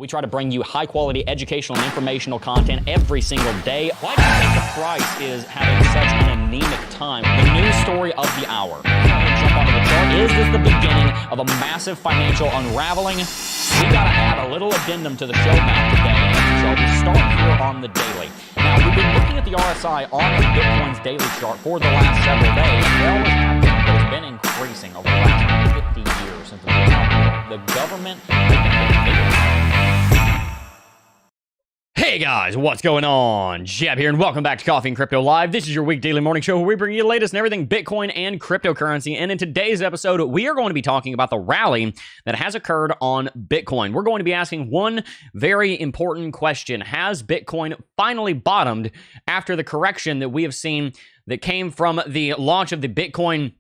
We try to bring you high-quality educational and informational content every single day. Why do you think the price is having such an anemic time? The news story of the hour. Jump onto the chart. Is this the beginning of a massive financial unraveling? We got to add a little addendum to the show map today. So we start here on the daily. Now, we've been looking at the RSI on Bitcoin's daily chart for the last several days. It always has been, but it's been increasing over the last 50 years since the government. Hey guys, what's going on? Jeb here, and welcome back to Coffee and Crypto Live. This is your week daily morning show where we bring you the latest and everything Bitcoin and cryptocurrency. And in today's episode, we are going to be talking about the rally that has occurred on Bitcoin. We're going to be asking one very important question. Has Bitcoin finally bottomed after the correction that we have seen that came from the launch of the Bitcoin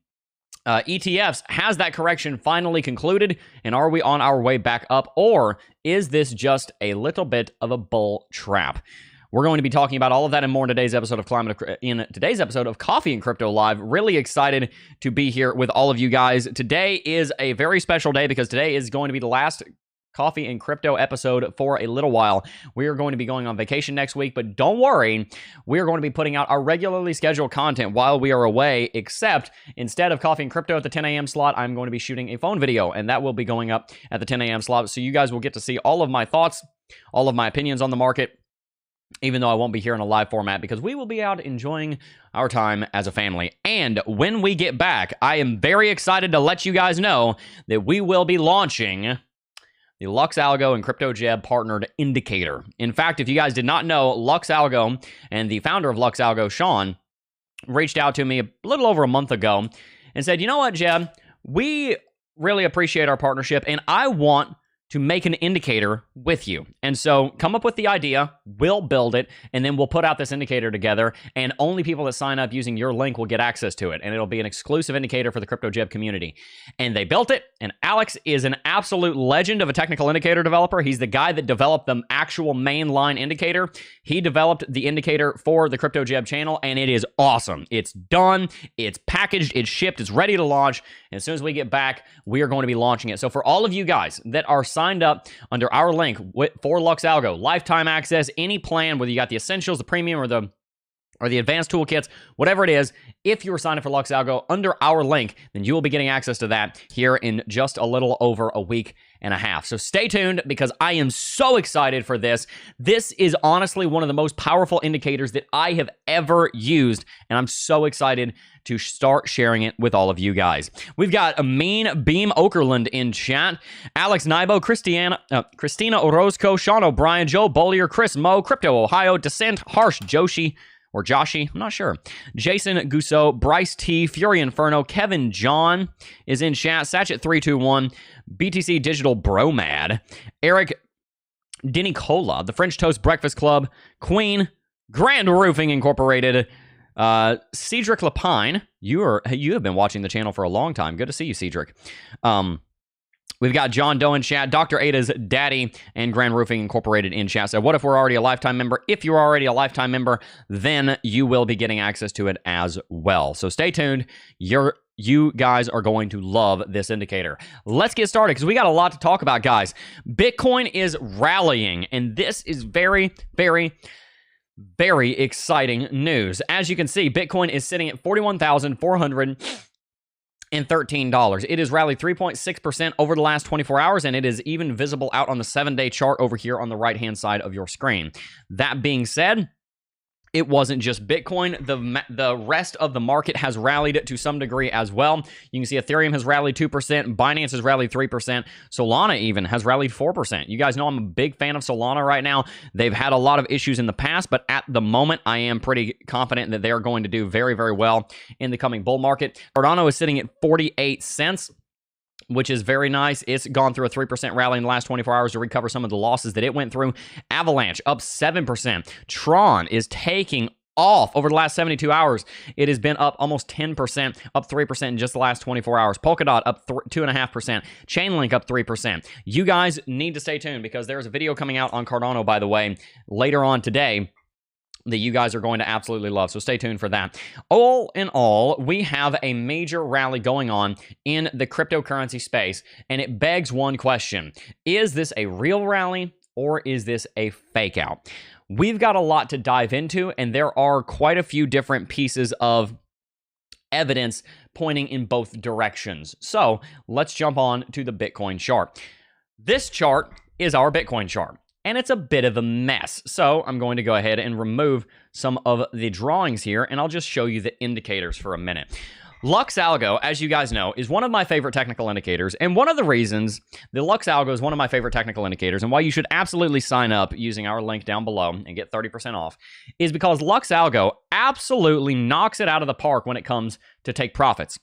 ETFs? Has that correction finally concluded, and are we on our way back up, or is this just a little bit of a bull trap? We're going to be talking about all of that and more in today's episode of Coffee and Crypto Live. Really excited to be here with all of you guys. Today is a very special day because today is going to be the last Coffee and Crypto episode for a little while. We are going to be going on vacation next week, but don't worry, we are going to be putting out our regularly scheduled content while we are away, except instead of Coffee and Crypto at the 10 a.m. slot, I'm going to be shooting a phone video, and that will be going up at the 10 a.m. slot, so you guys will get to see all of my thoughts, all of my opinions on the market, even though I won't be here in a live format because we will be out enjoying our time as a family. And when we get back, I am very excited to let you guys know that we will be launching the Lux Algo and CryptoJeb partnered indicator. In fact, if you guys did not know, Lux Algo and the founder of Lux Algo, Sean, reached out to me a little over a month ago and said, you know what, Jeb, we really appreciate our partnership and I want to make an indicator with you. And so come up with the idea, we'll build it, and then we'll put out this indicator together, and only people that sign up using your link will get access to it, and it'll be an exclusive indicator for the CryptoJeb community. And they built it, and Alex is an absolute legend of a technical indicator developer. He's the guy that developed the actual mainline indicator. He developed the indicator for the CryptoJeb channel, and it is awesome. It's done, it's packaged, it's shipped, it's ready to launch, and as soon as we get back, we are going to be launching it. So for all of you guys that are signed up under our link for Lux Algo, lifetime access, any plan, whether you got the essentials, the premium, or the advanced toolkits, whatever it is, if you were signed up for Lux Algo under our link, then you will be getting access to that here in just a little over a week and a half. So stay tuned because I am so excited for this. This is honestly one of the most powerful indicators that I have ever used, and I'm so excited to start sharing it with all of you guys. We've got Amin Beam Okerlund in chat, Alex Nybo, Christina Orozco, Sean O'Brien, Joe Bollier, Chris Moe, Crypto Ohio, Descent, Harsh Joshi, or Joshi, I'm not sure. Jason Gusso, Bryce T, Fury Inferno, Kevin John is in chat, Satchet321, BTC Digital Bromad, Eric Dinicola, The French Toast Breakfast Club, Queen, Grand Roofing Incorporated, Cedric Lapine, you have been watching the channel for a long time. Good to see you, Cedric. We've got John Doe in chat, Dr. Ada's daddy, and Grand Roofing Incorporated in chat. So what if we're already a lifetime member? If you're already a lifetime member, then you will be getting access to it as well. So stay tuned. You guys are going to love this indicator. Let's get started because we got a lot to talk about, guys. Bitcoin is rallying, and this is very, very, very exciting news. As you can see, Bitcoin is sitting at $41,413. It has rallied 3.6% over the last 24 hours, and it is even visible out on the 7-day chart over here on the right-hand side of your screen. That being said, it wasn't just Bitcoin. The rest of the market has rallied to some degree as well. You can see Ethereum has rallied 2%, Binance has rallied 3%, Solana even has rallied 4%. You guys know I'm a big fan of Solana right now. They've had a lot of issues in the past, but at the moment, I am pretty confident that they are going to do very, very well in the coming bull market. Cardano is sitting at 48 cents. Which is very nice. It's gone through a 3% rally in the last 24 hours to recover some of the losses that it went through. Avalanche up 7%. Tron is taking off over the last 72 hours. It has been up almost 10%, up 3% in just the last 24 hours. Polkadot up 2.5%. Chainlink up 3%. You guys need to stay tuned because there's a video coming out on Cardano, by the way, later on today that you guys are going to absolutely love. So stay tuned for that. All in all, we have a major rally going on in the cryptocurrency space, and it begs one question. Is this a real rally or is this a fake out? We've got a lot to dive into, and there are quite a few different pieces of evidence pointing in both directions. So let's jump on to the Bitcoin chart. This chart is our Bitcoin chart, and it's a bit of a mess. So I'm going to go ahead and remove some of the drawings here, and I'll just show you the indicators for a minute. Lux Algo, as you guys know, is one of my favorite technical indicators, and one of the reasons the Lux Algo is one of my favorite technical indicators and why you should absolutely sign up using our link down below and get 30% off is because Lux Algo absolutely knocks it out of the park when it comes to take profits.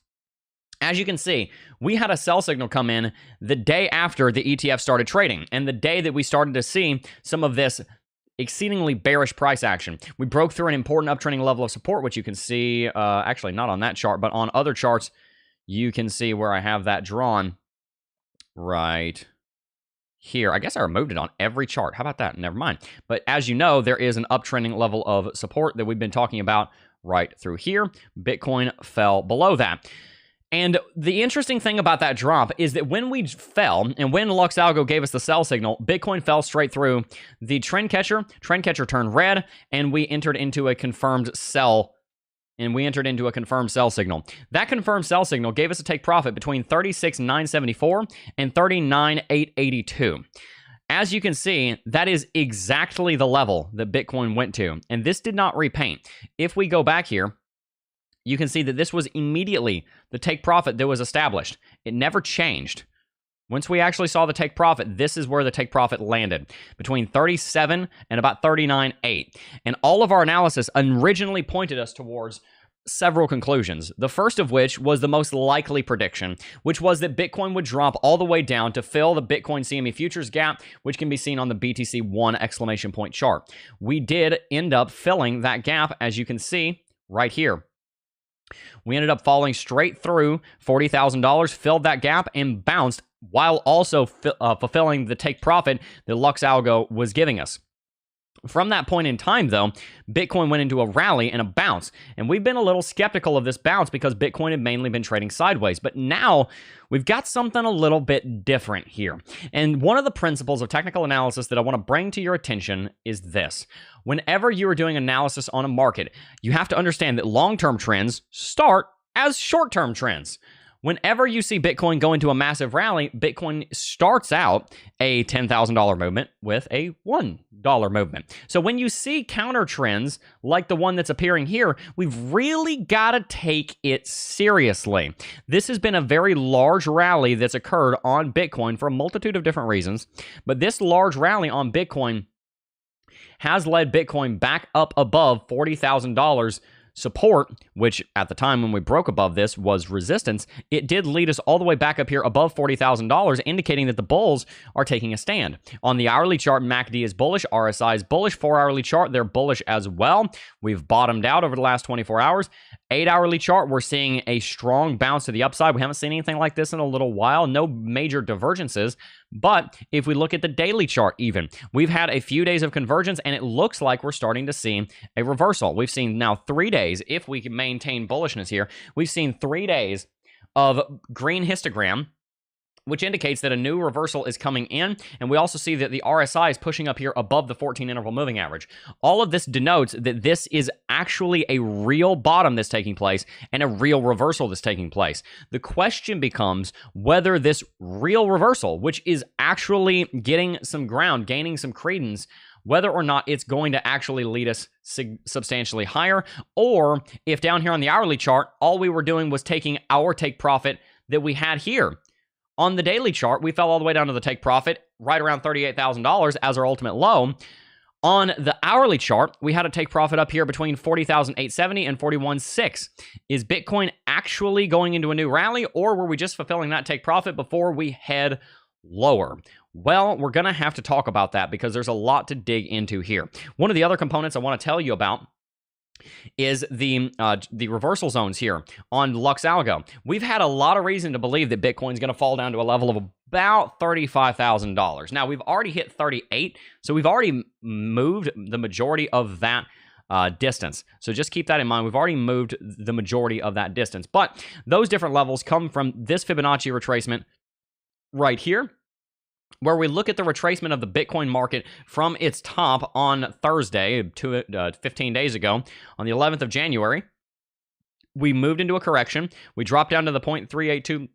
As you can see, we had a sell signal come in the day after the ETF started trading, and the day that we started to see some of this exceedingly bearish price action. We broke through an important uptrending level of support, which you can see, actually not on that chart, but on other charts, you can see where I have that drawn right here. I guess I removed it on every chart. How about that? Never mind. But as you know, there is an uptrending level of support that we've been talking about right through here. Bitcoin fell below that. And the interesting thing about that drop is that when we fell, and when Lux Algo gave us the sell signal, Bitcoin fell straight through the trend catcher. Trend catcher turned red, and we entered into a confirmed sell. And we entered into a confirmed sell signal. That confirmed sell signal gave us a take profit between 36,974 and 39,882. As you can see, that is exactly the level that Bitcoin went to. And this did not repaint. If we go back here, you can see that this was immediately the take profit that was established. It never changed. Once we actually saw the take profit, this is where the take profit landed, between 37 and about 39.8. And all of our analysis originally pointed us towards several conclusions. The first of which was the most likely prediction, which was that Bitcoin would drop all the way down to fill the Bitcoin CME futures gap, which can be seen on the BTC1 exclamation point chart. We did end up filling that gap, as you can see right here. We ended up falling straight through $40,000, filled that gap, and bounced while also fulfilling the take profit that Lux Algo was giving us. From that point in time, though, Bitcoin went into a rally and a bounce. And we've been a little skeptical of this bounce because Bitcoin had mainly been trading sideways. But now we've got something a little bit different here. And one of the principles of technical analysis that I want to bring to your attention is this. Whenever you are doing analysis on a market, you have to understand that long-term trends start as short-term trends. Whenever you see Bitcoin go into a massive rally, Bitcoin starts out a $10,000 movement with a $1 movement. So when you see counter trends like the one that's appearing here, we've really got to take it seriously. This has been a very large rally that's occurred on Bitcoin for a multitude of different reasons, but this large rally on Bitcoin has led Bitcoin back up above $40,000 support, which at the time when we broke above this was resistance. It did lead us all the way back up here above $40,000, indicating that the bulls are taking a stand. On the hourly chart, MACD is bullish, RSI is bullish, 4-hourly chart, they're bullish as well. We've bottomed out over the last 24 hours. 8-hourly chart, we're seeing a strong bounce to the upside. We haven't seen anything like this in a little while. No major divergences. But if we look at the daily chart even, we've had a few days of convergence, and it looks like we're starting to see a reversal. We've seen now 3 days, if we can maintain bullishness here, we've seen 3 days of green histogram, which indicates that a new reversal is coming in. And we also see that the RSI is pushing up here above the 14 interval moving average. All of this denotes that this is actually a real bottom that's taking place and a real reversal that's taking place. The question becomes whether this real reversal, which is actually getting some ground, gaining some credence, whether or not it's going to actually lead us substantially higher, or if down here on the hourly chart, all we were doing was taking our take profit that we had here. On the daily chart, we fell all the way down to the take profit, right around $38,000 as our ultimate low. On the hourly chart, we had a take profit up here between 40,870 and 41,600. Is Bitcoin actually going into a new rally, or were we just fulfilling that take profit before we head lower? Well, we're going to have to talk about that because there's a lot to dig into here. One of the other components I want to tell you about is the reversal zones here on Lux Algo. We've had a lot of reason to believe that Bitcoin's going to fall down to a level of about $35,000. Now, we've already hit 38, so we've already moved the majority of that distance. So just keep that in mind. We've already moved the majority of that distance, but those different levels come from this Fibonacci retracement right here, where we look at the retracement of the Bitcoin market from its top on Thursday, 15 days ago, on the 11th of January. We moved into a correction. We dropped down to the 0.382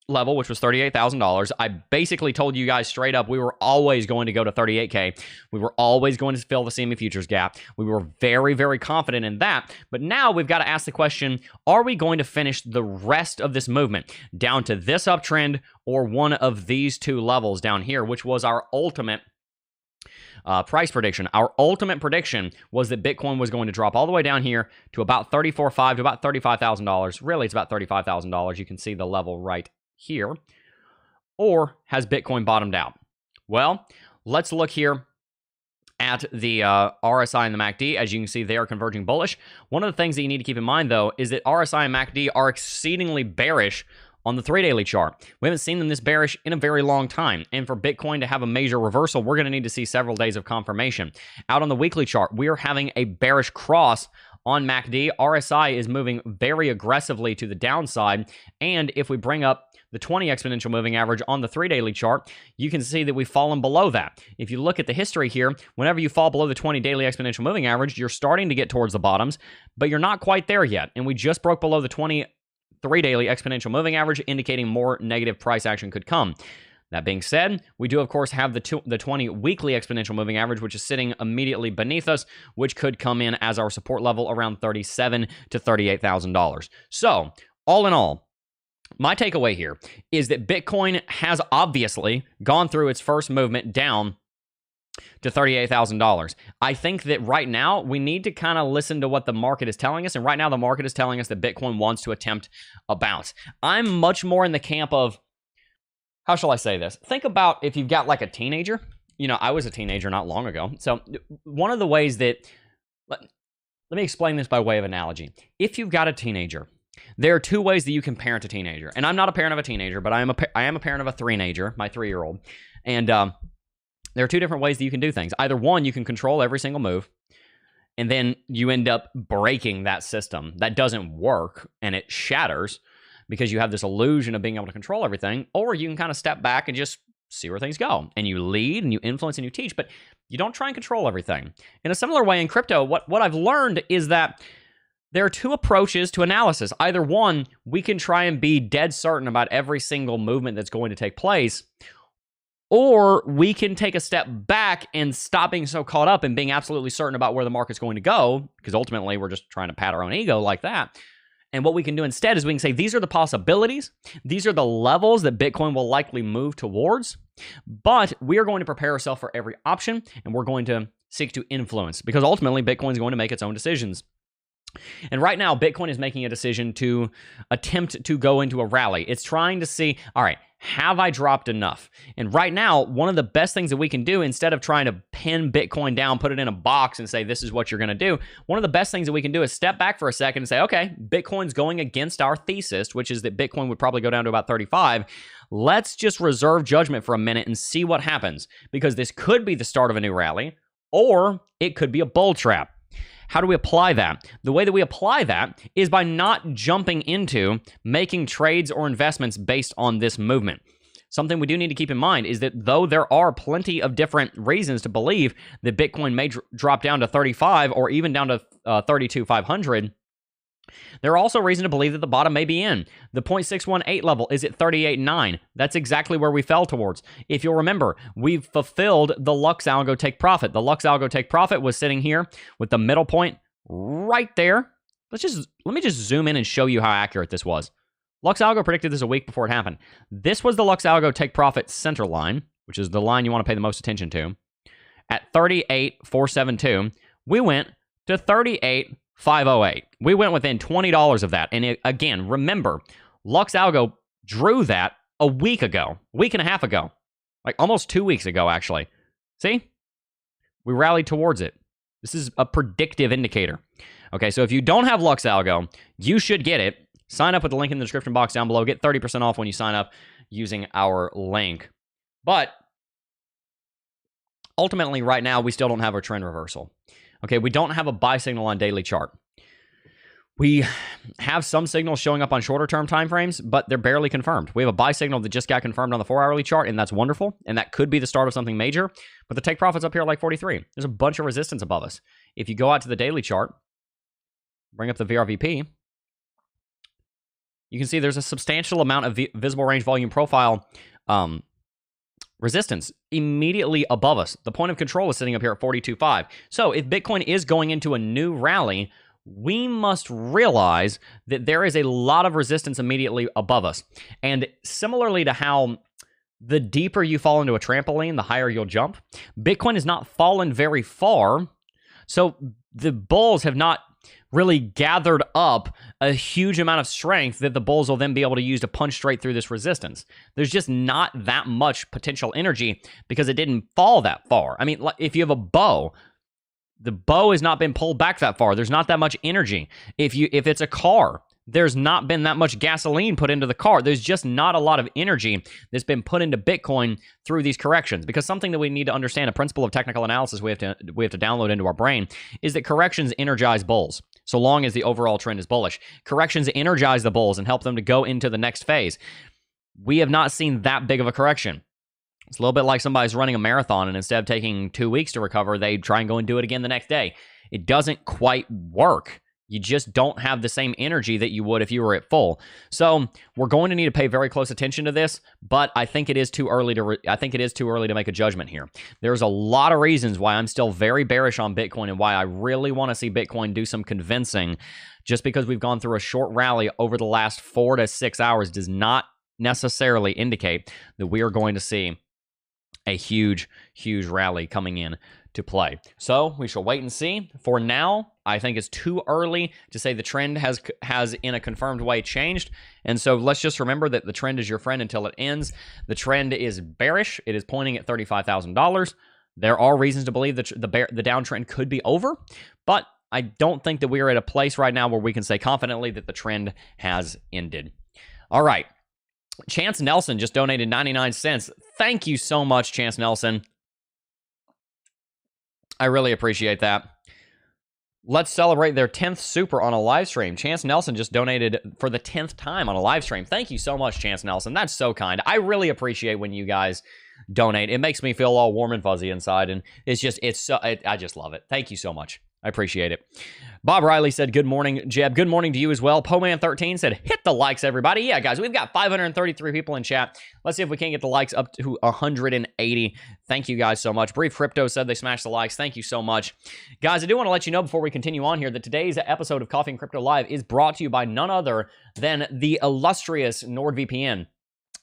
level, which was $38,000. I basically told you guys straight up we were always going to go to 38K. We were always going to fill the CME futures gap. We were very, very confident in that. But now we've got to ask the question, are we going to finish the rest of this movement down to this uptrend or one of these two levels down here, which was our ultimate price prediction? Our ultimate prediction was that Bitcoin was going to drop all the way down here to about $34,500 to about $35,000. Really, it's about $35,000. You can see the level right here. Or has Bitcoin bottomed out? Well, let's look here at the RSI and the MACD. As you can see, they are converging bullish. One of the things that you need to keep in mind, though, is that RSI and MACD are exceedingly bearish on the 3-daily chart. We haven't seen them this bearish in a very long time. And for Bitcoin to have a major reversal, we're going to need to see several days of confirmation. Out on the weekly chart, we are having a bearish cross on MACD. RSI is moving very aggressively to the downside. And if we bring up the 20 exponential moving average on the 3-daily chart, you can see that we've fallen below that. If you look at the history here, whenever you fall below the 20 daily exponential moving average, you're starting to get towards the bottoms, but you're not quite there yet. And we just broke below the 20 3-daily exponential moving average, indicating more negative price action could come. That being said, we do, of course, have the 20 weekly exponential moving average, which is sitting immediately beneath us, which could come in as our support level around $37,000 to $38,000. So, all in all, my takeaway here is that Bitcoin has obviously gone through its first movement down to $38,000. I think that right now we need to kind of listen to what the market is telling us. And right now the market is telling us that Bitcoin wants to attempt a bounce. I'm much more in the camp of, how shall I say this? Think about if you've got like a teenager. You know, I was a teenager not long ago. So one of the ways that, let me explain this by way of analogy. If you've got a teenager, there are two ways that you can parent a teenager. And I'm not a parent of a teenager, but I am a parent of a three-nager, my 3-year-old. And there are two different ways that you can do things. Either one, you can control every single move, and then you end up breaking that system. That doesn't work, and it shatters because you have this illusion of being able to control everything. Or you can kind of step back and just see where things go. And you lead, and you influence, and you teach, but you don't try and control everything. In a similar way in crypto, what I've learned is that there are two approaches to analysis. Either one, we can try and be dead certain about every single movement that's going to take place, or we can take a step back and stop being so caught up and being absolutely certain about where the market's going to go, because ultimately we're just trying to pat our own ego like that. And what we can do instead is we can say, these are the possibilities. These are the levels that Bitcoin will likely move towards. But we are going to prepare ourselves for every option, and we're going to seek to influence, because ultimately Bitcoin is going to make its own decisions. And right now, Bitcoin is making a decision to attempt to go into a rally. It's trying to see, all right, have I dropped enough? And right now, one of the best things that we can do, instead of trying to pin Bitcoin down, put it in a box and say, this is what you're going to do, one of the best things that we can do is step back for a second and say, okay, Bitcoin's going against our thesis, which is that Bitcoin would probably go down to about 35. Let's just reserve judgment for a minute and see what happens, because this could be the start of a new rally, or it could be a bull trap. How do we apply that? The way that we apply that is by not jumping into making trades or investments based on this movement. Something we do need to keep in mind is that though there are plenty of different reasons to believe that Bitcoin may drop down to 35 or even down to 32,500, there are also reasons to believe that the bottom may be in. The 0.618 level is at 38.9. That's exactly where we fell towards. If you'll remember, we've fulfilled the Lux Algo Take Profit. The Lux Algo Take Profit was sitting here with the middle point right there. Let me just zoom in and show you how accurate this was. Lux Algo predicted this a week before it happened. This was the Lux Algo Take Profit center line, which is the line you want to pay the most attention to. At 38.472, we went to 38.508. We went within $20 of that. And again, remember, Lux Algo drew that a week ago, week and a half ago, like almost 2 weeks ago, actually. See? We rallied towards it. This is a predictive indicator. Okay, so if you don't have Lux Algo, you should get it. Sign up with the link in the description box down below. Get 30% off when you sign up using our link. But ultimately, right now, we still don't have a trend reversal. Okay, we don't have a buy signal on daily chart. We have some signals showing up on shorter term timeframes, but they're barely confirmed. We have a buy signal that just got confirmed on the 4-hourly chart, and that's wonderful. And that could be the start of something major. But the take profit's up here at like 43. There's a bunch of resistance above us. If you go out to the daily chart, bring up the VRVP, you can see there's a substantial amount of visible range volume profile resistance immediately above us. The point of control is sitting up here at 42.5. So if Bitcoin is going into a new rally, we must realize that there is a lot of resistance immediately above us. And similarly to how the deeper you fall into a trampoline, the higher you'll jump, Bitcoin has not fallen very far. So the bulls have not really gathered up a huge amount of strength that the bulls will then be able to use to punch straight through this resistance. There's just not that much potential energy because it didn't fall that far. I mean, if you have a bow, the bow has not been pulled back that far. There's not that much energy. If it's a car, there's not been that much gasoline put into the car. There's just not a lot of energy that's been put into Bitcoin through these corrections. Because something that we need to understand, a principle of technical analysis we have to download into our brain, is that corrections energize bulls, so long as the overall trend is bullish. Corrections energize the bulls and help them to go into the next phase. We have not seen that big of a correction. It's a little bit like somebody's running a marathon, and instead of taking 2 weeks to recover, they try and go and do it again the next day. It doesn't quite work. You just don't have the same energy that you would if you were at full. So we're going to need to pay very close attention to this, but I think it is too early to make a judgment here. There's a lot of reasons why I'm still very bearish on Bitcoin and why I really want to see Bitcoin do some convincing. Just because we've gone through a short rally over the last 4 to 6 hours does not necessarily indicate that we are going to see a huge rally coming in to play. So we shall wait and see. For now, I think it's too early to say the trend has in a confirmed way changed. And so let's just remember that the trend is your friend until it ends. The trend is bearish. It is pointing at $35,000. There are reasons to believe that the downtrend could be over, but I don't think that we are at a place right now where we can say confidently that the trend has ended. All right. Chance Nelson just donated 99 cents. Thank you so much, Chance Nelson. I really appreciate that. Let's celebrate their 10th super on a live stream. Chance Nelson just donated for the 10th time on a live stream. Thank you so much, Chance Nelson. That's so kind. I really appreciate when you guys donate. It makes me feel all warm and fuzzy inside, and I just love it. Thank you so much. I appreciate it. Bob Riley said, good morning, Jeb. Good morning to you as well. Poman13 said, hit the likes, everybody. Yeah, guys, we've got 533 people in chat. Let's see if we can get the likes up to 180. Thank you guys so much. Brief Crypto said they smashed the likes. Thank you so much. Guys, I do want to let you know before we continue on here that today's episode of Coffee and Crypto Live is brought to you by none other than the illustrious NordVPN.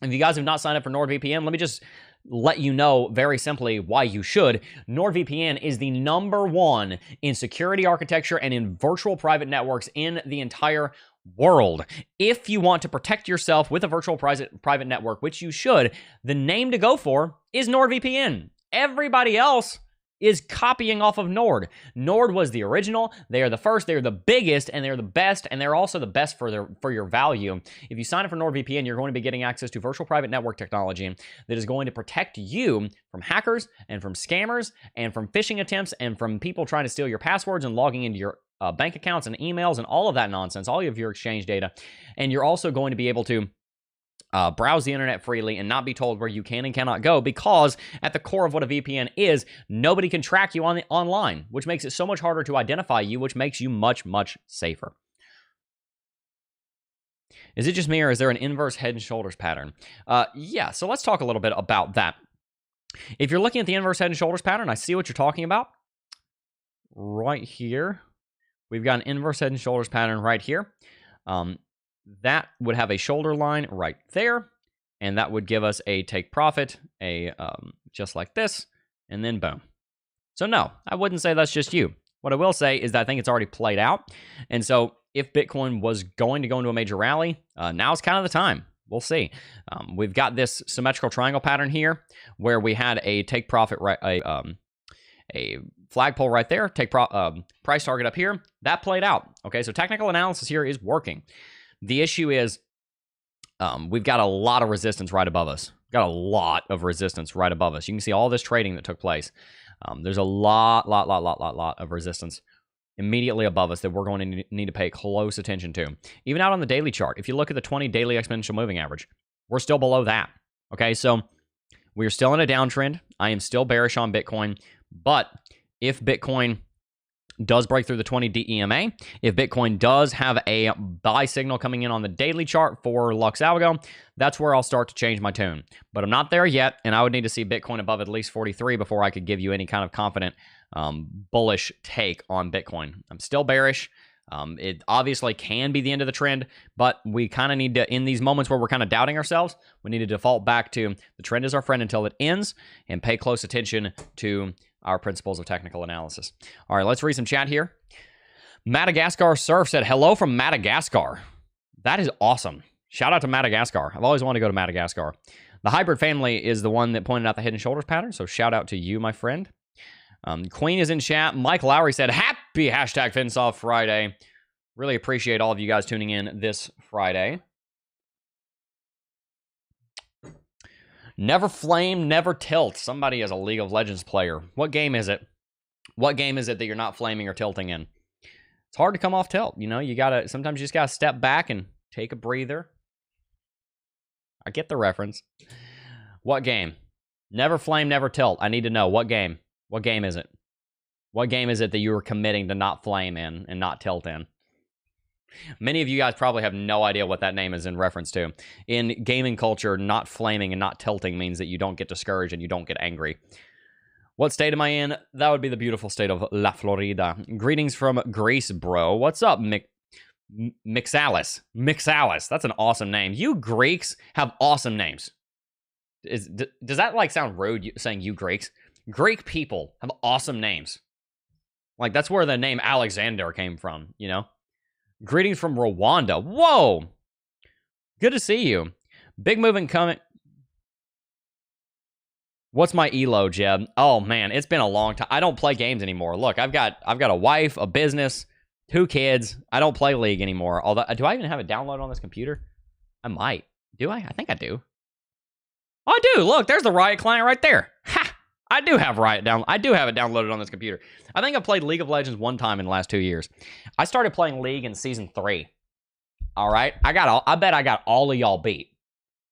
If you guys have not signed up for NordVPN, let me just let you know very simply why you should. NordVPN is the #1 in security architecture and in virtual private networks in the entire world. If you want to protect yourself with a virtual private network, which you should, the name to go for is NordVPN. Everybody else is copying off of Nord. Nord was the original. They are the first. They're the biggest, and they're the best, and they're also the best for your value. If you sign up for NordVPN, you're going to be getting access to virtual private network technology that is going to protect you from hackers and from scammers and from phishing attempts and from people trying to steal your passwords and logging into your bank accounts and emails and all of that nonsense, all of your exchange data. And you're also going to be able to browse the internet freely and not be told where you can and cannot go, because at the core of what a VPN is, nobody can track you online, which makes it so much harder to identify you, which makes you much, much safer. Is it just me, or is there an inverse head and shoulders pattern? Yeah, so let's talk a little bit about that. If you're looking at the inverse head and shoulders pattern, I see what you're talking about. Right here, we've got an inverse head and shoulders pattern right here. That would have a shoulder line right there, and that would give us a take profit, just like this, and then boom. So no, I wouldn't say that's just you. What I will say is that I think it's already played out, and so if Bitcoin was going to go into a major rally, now's kind of the time. We'll see. We've got this symmetrical triangle pattern here, where we had a take profit, a flagpole right there, price target up here. That played out. Okay, so technical analysis here is working. The issue is we've got a lot of resistance right above us. We've got a lot of resistance right above us. You can see all this trading that took place. There's a lot of resistance immediately above us that we're going to need to pay close attention to. Even out on the daily chart, if you look at the 20 daily exponential moving average, we're still below that. Okay, so we're still in a downtrend. I am still bearish on Bitcoin, but if Bitcoin does break through the 20 EMA, if Bitcoin does have a buy signal coming in on the daily chart for Lux Algo, that's where I'll start to change my tune. But I'm not there yet, and I would need to see Bitcoin above at least 43 before I could give you any kind of confident bullish take on Bitcoin. I'm still bearish. It obviously can be the end of the trend, but we kind of need to, in these moments where we're kind of doubting ourselves, we need to default back to the trend is our friend until it ends and pay close attention to our principles of technical analysis. All right, let's read some chat here. Madagascar Surf said, hello from Madagascar. That is awesome. Shout out to Madagascar. I've always wanted to go to Madagascar. The hybrid family is the one that pointed out the head and shoulders pattern, so shout out to you, my friend. Queen is in chat. Mike Lowry said, happy hashtag FinSoft Friday. Really appreciate all of you guys tuning in this Friday. Never flame, never tilt. Somebody is a League of Legends player. What game is it? What game is it that you're not flaming or tilting in? It's hard to come off tilt. You know, sometimes you just gotta step back and take a breather. I get the reference. What game? Never flame, never tilt. I need to know what game. What game is it? What game is it that you were committing to not flame in and not tilt in? Many of you guys probably have no idea what that name is in reference to. In gaming culture, not flaming and not tilting means that you don't get discouraged and you don't get angry. What state am I in? That would be the beautiful state of La Florida. Greetings from Greece, bro. What's up, Mixalis? Mixalis. That's an awesome name. You Greeks have awesome names. Does that like sound rude saying you Greeks? Greek people have awesome names. Like that's where the name Alexander came from, you know? Greetings from Rwanda. Whoa! Good to see you. Big movement coming. What's my ELO, Jeb? Oh man, it's been a long time. I don't play games anymore. Look, I've got a wife, a business, 2 kids. I don't play League anymore. Although, do I even have it downloaded on this computer? I might. Do I? I think I do. Oh, I do. Look, there's the Riot client right there. Ha! I do have Riot down. I do have it downloaded on this computer. I think I played League of Legends one time in the last 2 years. I started playing League in season 3. All right, I bet I got all of y'all beat.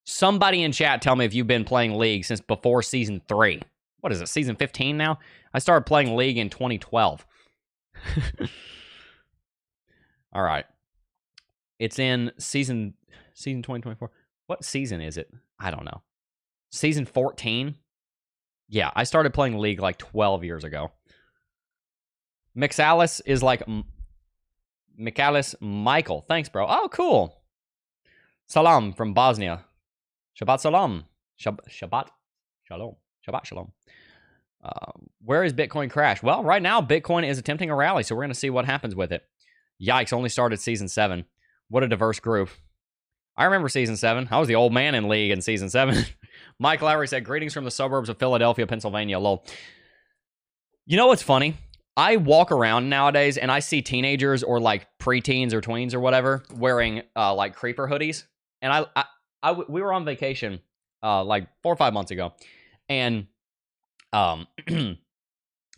Somebody in chat tell me if you've been playing League since before season 3. What is it? Season 15 now? I started playing League in 2012. All right, it's in season 2024. What season is it? I don't know. Season 14. Yeah, I started playing League like 12 years ago. Mixalis is like Mixalis Michael. Thanks, bro. Oh, cool. Salam from Bosnia. Shabbat salam. Shabbat shalom. Shabbat shalom. Where is Bitcoin crash? Well, right now, Bitcoin is attempting a rally, so we're going to see what happens with it. Yikes, only started season 7. What a diverse group. I remember season 7. I was the old man in League in season 7. Mike Lowry said, greetings from the suburbs of Philadelphia, Pennsylvania. Lol. You know what's funny? I walk around nowadays and I see teenagers or like preteens or tweens or whatever wearing like creeper hoodies. And we were on vacation like 4 or 5 months ago. And there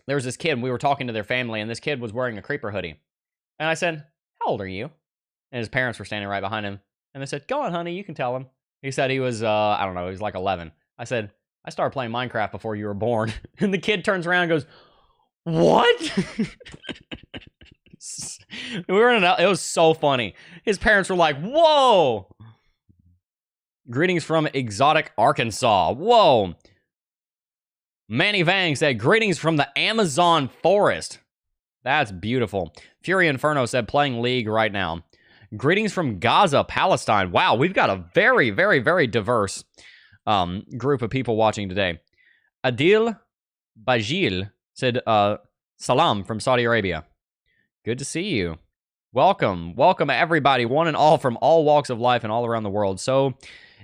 was this kid, and we were talking to their family, and this kid was wearing a creeper hoodie. And I said, how old are you? And his parents were standing right behind him. And they said, go on, honey, you can tell him. He said he was, I don't know, he was like 11. I said, I started playing Minecraft before you were born. And the kid turns around and goes, what? It was so funny. His parents were like, whoa. Greetings from exotic Arkansas. Whoa. Manny Vang said, greetings from the Amazon forest. That's beautiful. Fury Inferno said, playing League right now. Greetings from Gaza, Palestine. Wow, we've got a very, very, very diverse group of people watching today. Adil Bajil said, salam from Saudi Arabia. Good to see you. Welcome. Welcome, everybody, one and all from all walks of life and all around the world. So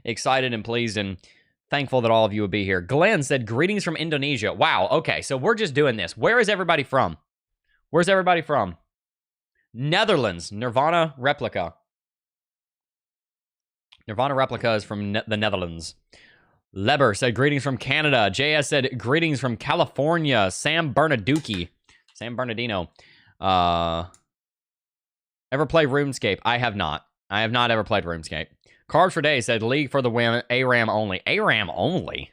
excited and pleased and thankful that all of you would be here. Glenn said, greetings from Indonesia. Wow, okay, so we're just doing this. Where is everybody from? Where's everybody from? Netherlands, Nirvana Replica. Nirvana Replica is from the Netherlands. Leber said, greetings from Canada. JS said, greetings from California. Sam Bernardino. Ever play RuneScape? I have not. I have not ever played RuneScape. Carbs for Days said League for the win. ARAM only. ARAM only?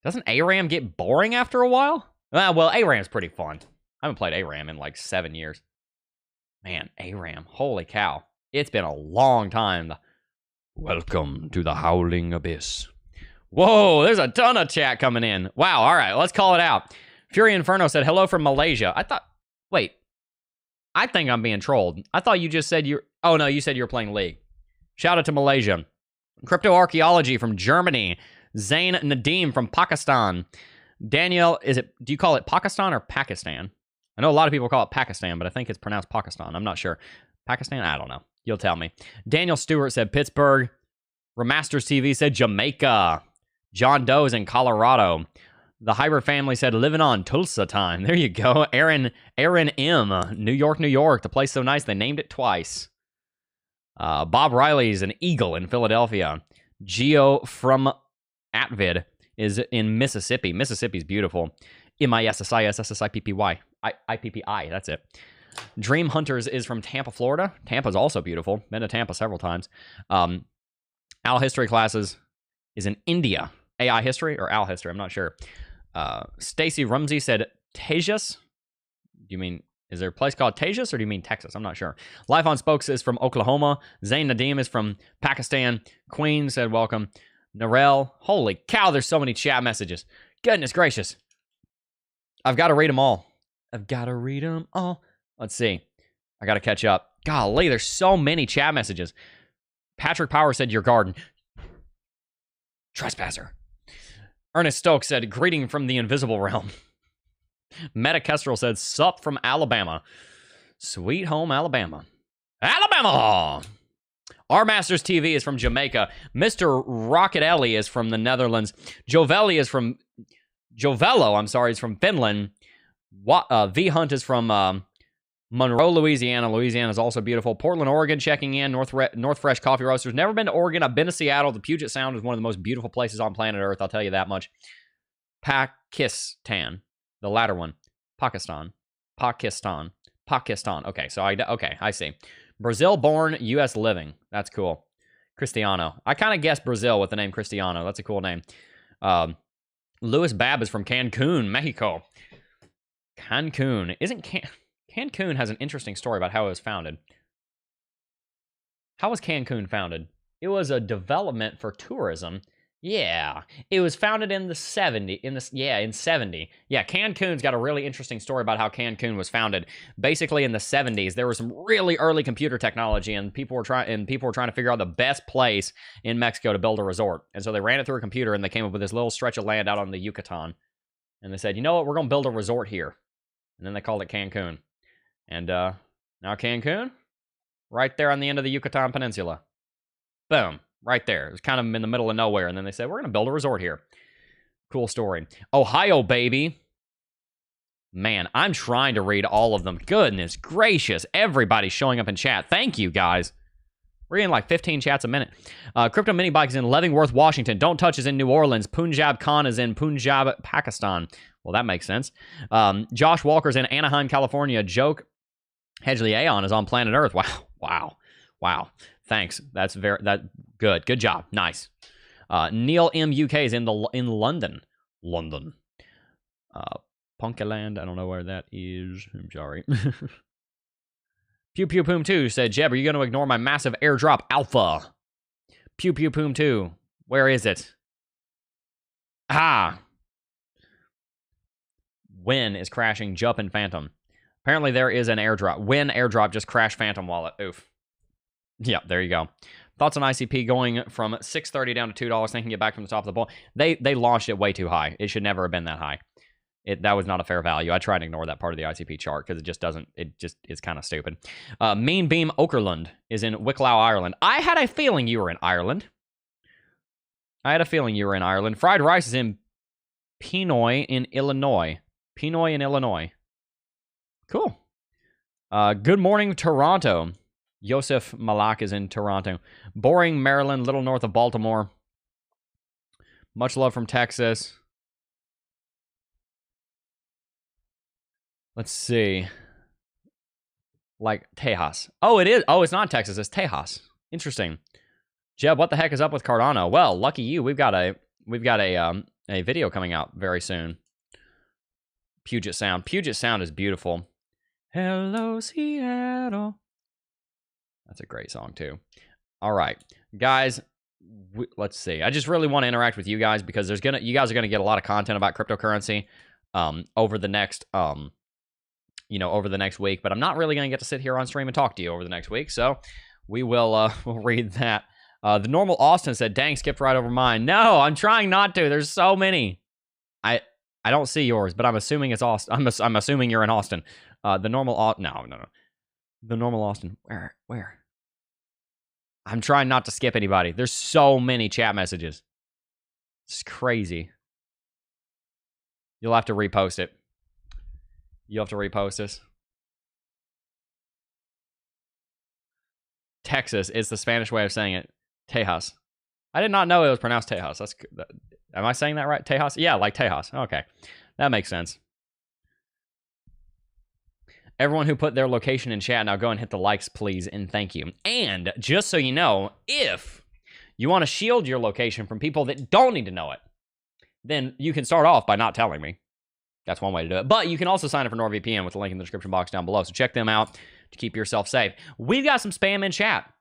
Doesn't ARAM get boring after a while? Well, ARAM's pretty fun. I haven't played ARAM in like 7 years. Man, ARAM. Holy cow. It's been a long time. Welcome to the Howling Abyss. Whoa, there's a ton of chat coming in. Wow, all right, let's call it out. Fury Inferno said, hello from Malaysia. Wait. I think I'm being trolled. I thought you just said oh no, you said you were playing League. Shout out to Malaysia. Crypto Archaeology from Germany. Zain Nadeem from Pakistan. Daniel, do you call it Pakistan or Pakistan? I know a lot of people call it Pakistan, but I think it's pronounced Pakistan. I'm not sure. Pakistan? I don't know. You'll tell me. Daniel Stewart said Pittsburgh. Remasters TV said Jamaica. John Doe's in Colorado. The Hybrid family said living on Tulsa time. There you go. Aaron M. New York, New York. The place so nice they named it twice. Bob Riley's an Eagle in Philadelphia. Geo from Atvid is in Mississippi. Mississippi's beautiful. MISSISSIPPY. IPPI. That's it. Dream Hunters is from Tampa, Florida. Tampa's also beautiful. Been to Tampa several times. Al History Classes is in India. AI History or Al History? I'm not sure. Stacy Rumsey said Tejas. Do you mean, is there a place called Tejas or do you mean Texas? I'm not sure. Life on Spokes is from Oklahoma. Zain Nadeem is from Pakistan. Queen said welcome. Narelle. Holy cow, there's so many chat messages. Goodness gracious. I've got to read them all. Let's see. I got to catch up. Golly, there's so many chat messages. Patrick Power said your garden. Trespasser. Ernest Stokes said, greeting from the invisible realm. Meta Kestrel said, sup from Alabama. Sweet home Alabama. Alabama! Our Masters TV is from Jamaica. Mr. Rocketelli is from the Netherlands. Jovello, is from Finland. V Hunt is from Monroe, Louisiana. Louisiana is also beautiful. Portland, Oregon checking in. North Fresh Coffee Roasters. Never been to Oregon. I've been to Seattle. The Puget Sound is one of the most beautiful places on planet Earth. I'll tell you that much. Pakistan. The latter one. Pakistan. Okay, so I see. Brazil born, U.S. living. That's cool. Cristiano. I kind of guessed Brazil with the name Cristiano. That's a cool name. Louis Babb is from Cancun, Mexico. Cancun. Cancun has an interesting story about how it was founded. How was Cancun founded? It was a development for tourism. Yeah, it was founded in the 70. In 70. Yeah, Cancun's got a really interesting story about how Cancun was founded. Basically, in the 70s, there was some really early computer technology, and people were trying to figure out the best place in Mexico to build a resort. And so they ran it through a computer, and they came up with this little stretch of land out on the Yucatan. And they said, you know what, we're going to build a resort here. And then they called it Cancun. And now Cancun, right there on the end of the Yucatan Peninsula. Boom, right there. It was kind of in the middle of nowhere. And then they said, we're going to build a resort here. Cool story. Ohio, baby. Man, I'm trying to read all of them. Goodness gracious. Everybody's showing up in chat. Thank you, guys. We're getting like 15 chats a minute. Crypto Mini Bike is in Leavenworth, Washington. Don't Touch is in New Orleans. Punjab Khan is in Punjab, Pakistan. Well, that makes sense. Josh Walker's in Anaheim, California. Joke Hedgley Aeon is on planet Earth. Wow. Thanks. That's good. Good job. Nice. Neil M UK is in London. Punkaland. I don't know where that is. I'm sorry. Pew Pew Poom 2 said, Jeb, are you going to ignore my massive airdrop alpha? Pew Pew Poom 2. Where is it? When is crashing Jup and Phantom? Apparently there is an airdrop. When airdrop just crashed Phantom Wallet. Oof. Yeah, there you go. Thoughts on ICP going from $6.30 down to $2, thinking it back from the top of the ball. They launched it way too high. It should never have been that high. That was not a fair value. I try and ignore that part of the ICP chart because it just is kind of stupid. Mean Beam Okerlund is in Wicklow, Ireland. I had a feeling you were in Ireland. Fried Rice is in Pinoy in Illinois. Cool. Good morning, Toronto. Yosef Malak is in Toronto. Boring, Maryland, little north of Baltimore. Much love from Texas. Let's see. Like Tejas. Oh, it is. Oh, it's not Texas. It's Tejas. Interesting. Jeb, what the heck is up with Cardano? Well, lucky you. We've got a video coming out very soon. Puget Sound. Puget Sound is beautiful. Hello, Seattle. That's a great song too. All right, guys. Let's see. I just really want to interact with you guys because you guys are gonna get a lot of content about cryptocurrency over the next over the next week. But I'm not really gonna get to sit here on stream and talk to you over the next week. So we will we'll read that. The normal Austin said, "Dang, skipped right over mine." No, I'm trying not to. There's so many. I don't see yours, but I'm assuming it's Austin. I'm assuming you're in Austin. The normal no. The normal Austin. Where? I'm trying not to skip anybody. There's so many chat messages. It's crazy. You'll have to repost it. You'll have to repost this. Texas is the Spanish way of saying it. Tejas. I did not know it was pronounced Tejas. Am I saying that right? Tejas? Yeah, like Tejas. Okay. That makes sense. Everyone who put their location in chat, now go and hit the likes, please, and thank you. And just so you know, if you want to shield your location from people that don't need to know it, then you can start off by not telling me. That's one way to do it. But you can also sign up for NordVPN with the link in the description box down below. So check them out to keep yourself safe. We've got some spam in chat.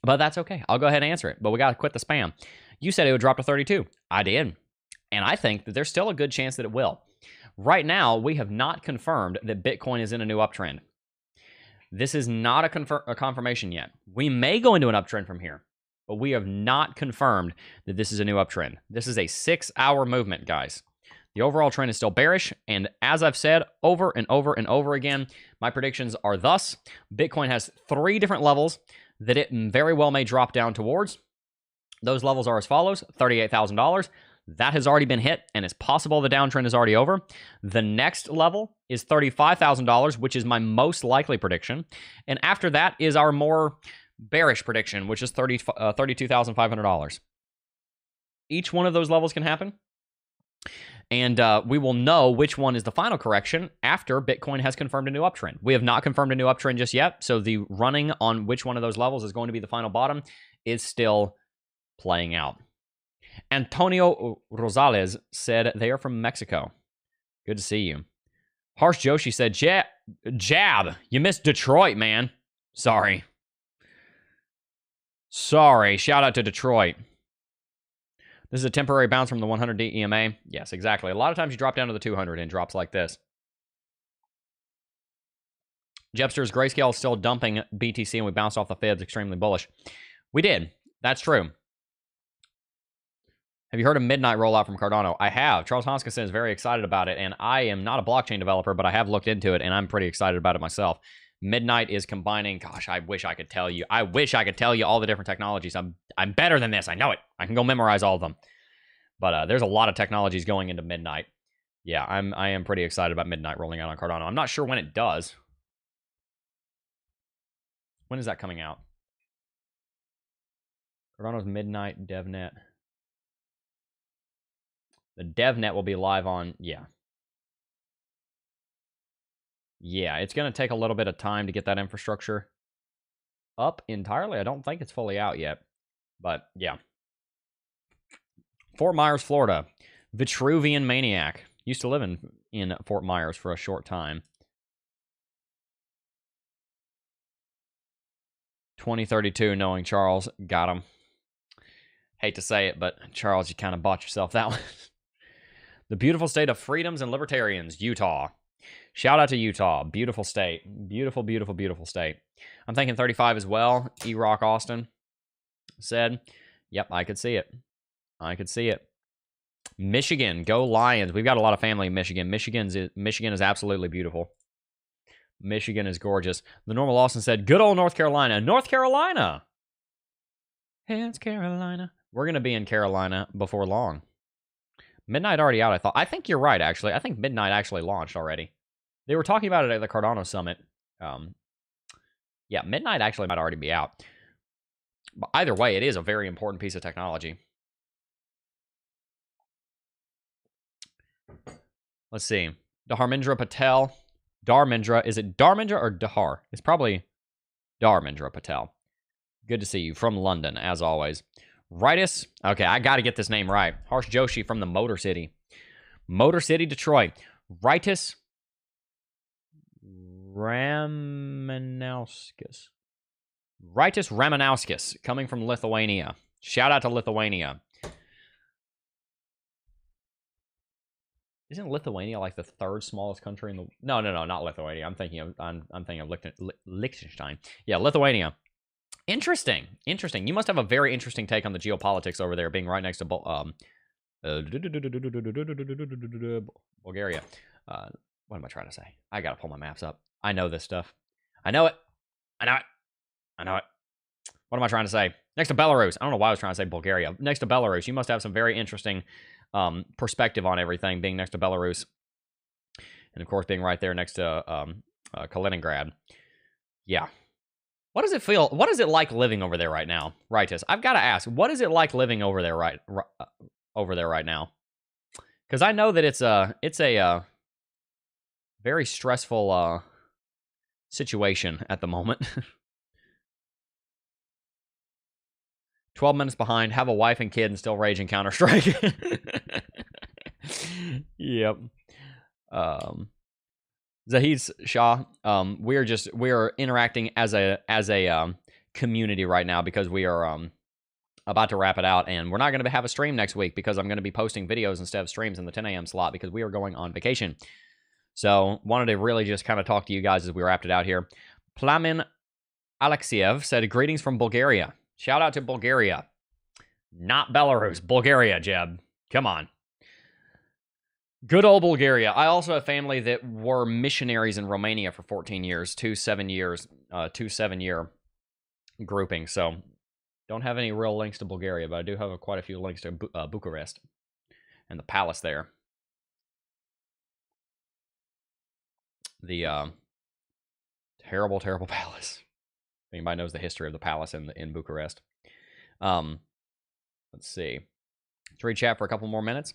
But that's okay. I'll go ahead and answer it. But we got to quit the spam. You said it would drop to 32. I did. And I think that there's still a good chance that it will. Right now, we have not confirmed that Bitcoin is in a new uptrend. This is not a confirmation yet. We may go into an uptrend from here, but we have not confirmed that this is a new uptrend. This is a 6-hour movement, guys. The overall trend is still bearish, and as I've said over and over and over again, my predictions are thus. Bitcoin has 3 different levels that it very well may drop down towards. Those levels are as follows: $38,000. That has already been hit, and it's possible the downtrend is already over. The next level is $35,000, which is my most likely prediction. And after that is our more bearish prediction, which is $32,500. Each one of those levels can happen. And we will know which one is the final correction after Bitcoin has confirmed a new uptrend. We have not confirmed a new uptrend just yet, so the running on which one of those levels is going to be the final bottom is still playing out. Antonio Rosales said they are from Mexico. Good to see you. Harsh Joshi said, Jab, you missed Detroit, man. Sorry. Shout out to Detroit. This is a temporary bounce from the 100D EMA. Yes, exactly. A lot of times you drop down to the 200 and drops like this. Jepster's Grayscale is still dumping BTC, and we bounced off the fibs. Extremely bullish. We did. That's true. Have you heard of Midnight rollout from Cardano? I have. Charles Hoskinson is very excited about it, and I am not a blockchain developer, but I have looked into it, and I'm pretty excited about it myself. Midnight is combining, gosh, I wish I could tell you. I wish I could tell you all the different technologies. I'm better than this. I know it. I can go memorize all of them. But there's a lot of technologies going into Midnight. Yeah, I am pretty excited about Midnight rolling out on Cardano. I'm not sure when it does. When is that coming out? Cardano's Midnight DevNet. The DevNet will be live on, yeah. Yeah, it's going to take a little bit of time to get that infrastructure up entirely. I don't think it's fully out yet, but yeah. Fort Myers, Florida. Vitruvian Maniac. Used to live in Fort Myers for a short time. 2032, knowing Charles. Got him. Hate to say it, but Charles, you kind of bought yourself that one. The beautiful state of freedoms and libertarians, Utah. Shout out to Utah. Beautiful state. Beautiful, beautiful, beautiful state. I'm thinking 35 as well. E-Rock Austin said, yep, I could see it. I could see it. Michigan, go Lions. We've got a lot of family in Michigan. Michigan is absolutely beautiful. Michigan is gorgeous. The normal Austin said, good old North Carolina. North Carolina. It's Carolina. We're going to be in Carolina before long. Midnight already out, I thought. I think you're right, actually. I think Midnight actually launched already. They were talking about it at the Cardano Summit. Yeah, Midnight actually might already be out. But either way, it is a very important piece of technology. Let's see. Dharmendra Patel. Dharmendra. Is it Dharmendra or Dahar? It's probably Dharmendra Patel. Good to see you from London, as always. Rightus. Okay, I got to get this name right. Harsh Joshi from the Motor City. Motor City, Detroit. Rightus Ramanauskas. Rightus Ramanauskas, coming from Lithuania. Shout out to Lithuania. Isn't Lithuania like the third smallest country in the... No, not Lithuania. I'm thinking of Liechtenstein. Yeah, Lithuania. Interesting. You must have a very interesting take on the geopolitics over there, being right next to Bulgaria. What am I trying to say? I gotta pull my maps up. I know this stuff. I know it. What am I trying to say? Next to Belarus. I don't know why I was trying to say Bulgaria. Next to Belarus. You must have some very interesting perspective on everything, being next to Belarus. And, of course, being right there next to Kaliningrad. Yeah. What does it feel? What is it like living over there right now? Rightus. I've got to ask, what is it like living over there right now? Because I know that it's a very stressful situation at the moment. 12 minutes behind, have a wife and kid, and still raging Counter-Strike. Yep. Zahid Shah, we are interacting as a community right now because we are about to wrap it out, and we're not going to have a stream next week because I'm going to be posting videos instead of streams in the 10 a.m. slot because we are going on vacation. So wanted to really just kind of talk to you guys as we wrapped it out here. Plamin Alexiev said, greetings from Bulgaria. Shout out to Bulgaria. Not Belarus. Bulgaria, Jeb. Come on. Good old Bulgaria. I also have family that were missionaries in Romania for 14 years, two 7-year groupings. So don't have any real links to Bulgaria, but I do have quite a few links to Bucharest and the palace there. The terrible, terrible palace. If anybody knows the history of the palace in Bucharest. Let's see. Let's read chat for a couple more minutes.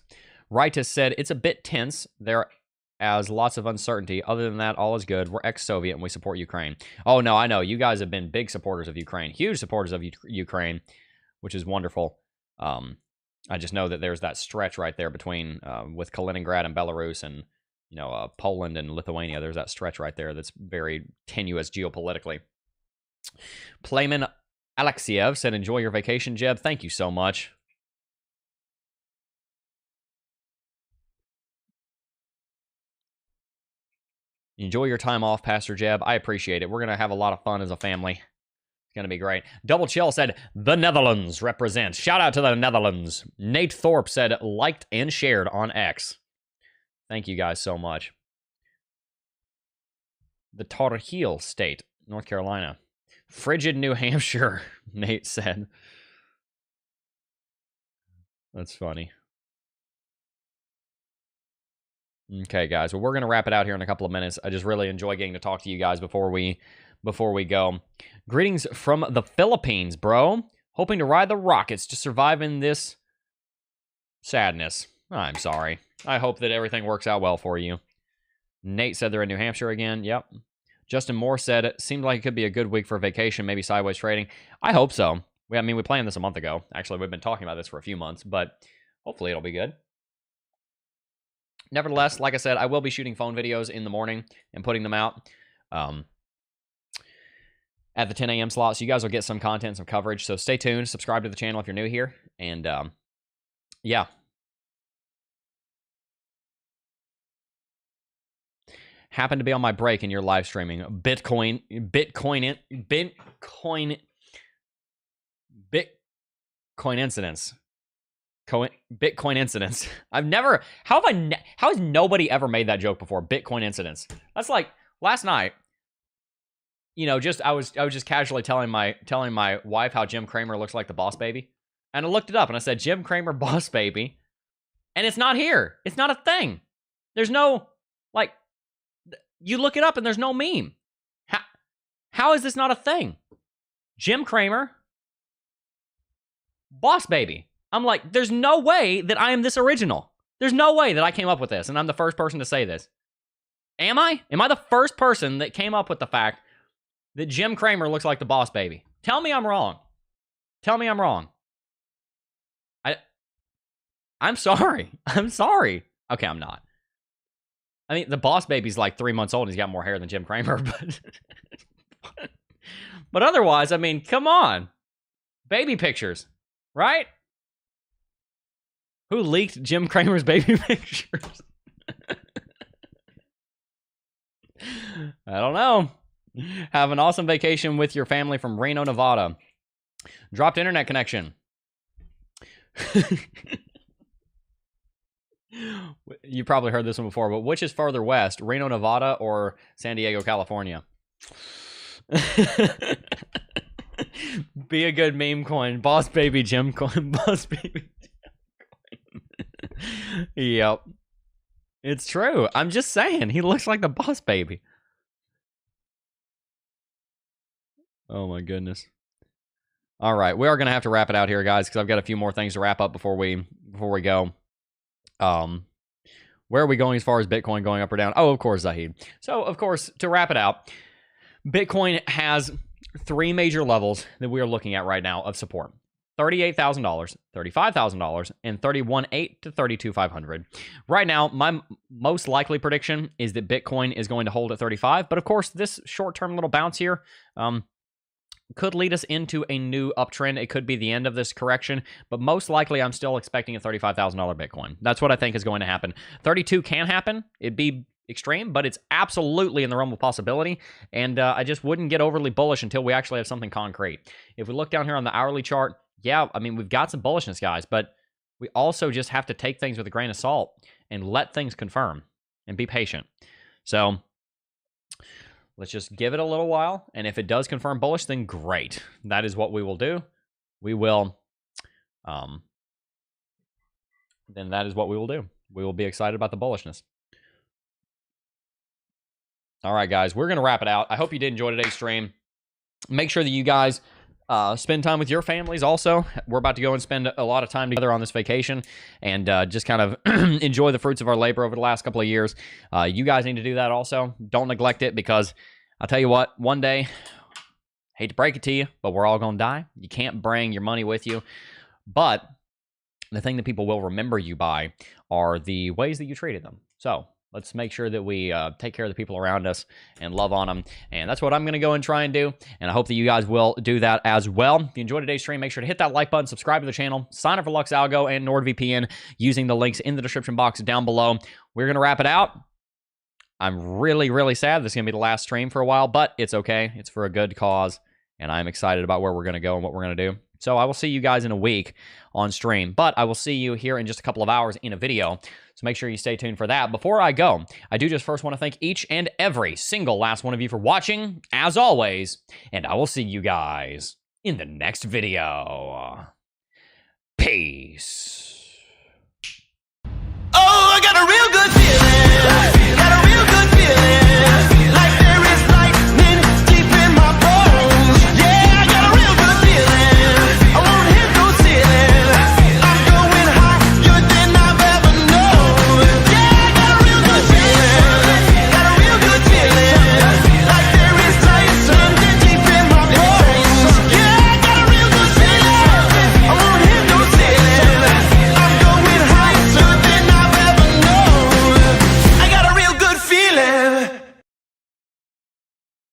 Rightus said, it's a bit tense. There as lots of uncertainty. Other than that, all is good. We're ex-Soviet and we support Ukraine. Oh, no, I know. You guys have been big supporters of Ukraine. Huge supporters of Ukraine, which is wonderful. I just know that there's that stretch right there between with Kaliningrad and Belarus and Poland and Lithuania. There's that stretch right there that's very tenuous geopolitically. Playman Alexiev said, enjoy your vacation, Jeb. Thank you so much. Enjoy your time off, Pastor Jeb. I appreciate it. We're going to have a lot of fun as a family. It's going to be great. Double Chill said, the Netherlands represents. Shout out to the Netherlands. Nate Thorpe said, liked and shared on X. Thank you guys so much. The Tar Heel State, North Carolina. Frigid New Hampshire, Nate said. That's funny. Okay, guys. Well, we're going to wrap it out here in a couple of minutes. I just really enjoy getting to talk to you guys before we go. Greetings from the Philippines, bro. Hoping to ride the rockets to survive in this sadness. I'm sorry. I hope that everything works out well for you. Nate said they're in New Hampshire again. Yep. Justin Moore said, it seemed like it could be a good week for vacation, maybe sideways trading. I hope so. I mean, we planned this a month ago. Actually, we've been talking about this for a few months, but hopefully it'll be good. Nevertheless, like I said, I will be shooting phone videos in the morning and putting them out at the 10 a.m. slot, so you guys will get some content, some coverage. So stay tuned. Subscribe to the channel if you're new here. And, yeah. Happened to be on my break and you're live streaming. Bitcoin incidents. Bitcoin incidents. I've never. How has nobody ever made that joke before? Bitcoin incidents. That's like last night. I was just casually telling my wife how Jim Cramer looks like the Boss Baby, and I looked it up and I said Jim Cramer Boss Baby, and it's not here. It's not a thing. There's no like. You look it up and there's no meme. How is this not a thing? Jim Cramer, Boss Baby. I'm like, there's no way that I am this original. There's no way that I came up with this, and I'm the first person to say this. Am I? Am I the first person that came up with the fact that Jim Cramer looks like the boss baby? Tell me I'm wrong. Tell me I'm wrong. I'm sorry. I'm sorry. Okay, I'm not. I mean, the boss baby's like 3 months old and he's got more hair than Jim Cramer, but otherwise, I mean, come on. Baby pictures, right? Who leaked Jim Cramer's baby pictures? I don't know. Have an awesome vacation with your family from Reno, Nevada. Dropped internet connection. You probably heard this one before, but which is further west, Reno, Nevada, or San Diego, California? Be a good meme coin. Boss baby Jim coin. Boss baby Jim coin. Yep. It's true. I'm just saying. He looks like the boss baby. Oh my goodness. All right. We are going to have to wrap it out here, guys, because I've got a few more things to wrap up before we go. Where are we going as far as Bitcoin going up or down? Oh, of course, Zahid. So, of course, to wrap it out, Bitcoin has 3 major levels that we are looking at right now of support. $38,000, $35,000, and $31,800 to $32,500. Right now, my most likely prediction is that Bitcoin is going to hold at 35, but of course, this short-term little bounce here could lead us into a new uptrend. It could be the end of this correction, but most likely I'm still expecting a $35,000 Bitcoin. That's what I think is going to happen. 32 can happen. It'd be extreme, but it's absolutely in the realm of possibility, and I just wouldn't get overly bullish until we actually have something concrete. If we look down here on the hourly chart, yeah, I mean, we've got some bullishness, guys, but we also just have to take things with a grain of salt and let things confirm and be patient. So let's just give it a little while, and if it does confirm bullish, then great. That is what we will do. We will, then that is what we will do. We will be excited about the bullishness. All right, guys, we're going to wrap it out. I hope you did enjoy today's stream. Make sure that you guys spend time with your families also. We're about to go and spend a lot of time together on this vacation and just kind of enjoy the fruits of our labor over the last couple of years. You guys need to do that also. Don't neglect it, because I'll tell you what, one day, hate to break it to you, but we're all going to die. You can't bring your money with you. But the thing that people will remember you by are the ways that you treated them. So let's make sure that we take care of the people around us and love on them. And that's what I'm going to go and try and do. And I hope that you guys will do that as well. If you enjoyed today's stream, make sure to hit that like button, subscribe to the channel, sign up for Lux Algo and NordVPN using the links in the description box down below. We're going to wrap it out. I'm really, really sad this is going to be the last stream for a while, but it's okay. It's for a good cause. And I'm excited about where we're going to go and what we're going to do. So I will see you guys in a week on stream, but I will see you here in just a couple of hours in a video. So make sure you stay tuned for that. Before I go, I do just first want to thank each and every single last one of you for watching, as always, and I will see you guys in the next video. Peace. Oh, I got a real good feeling.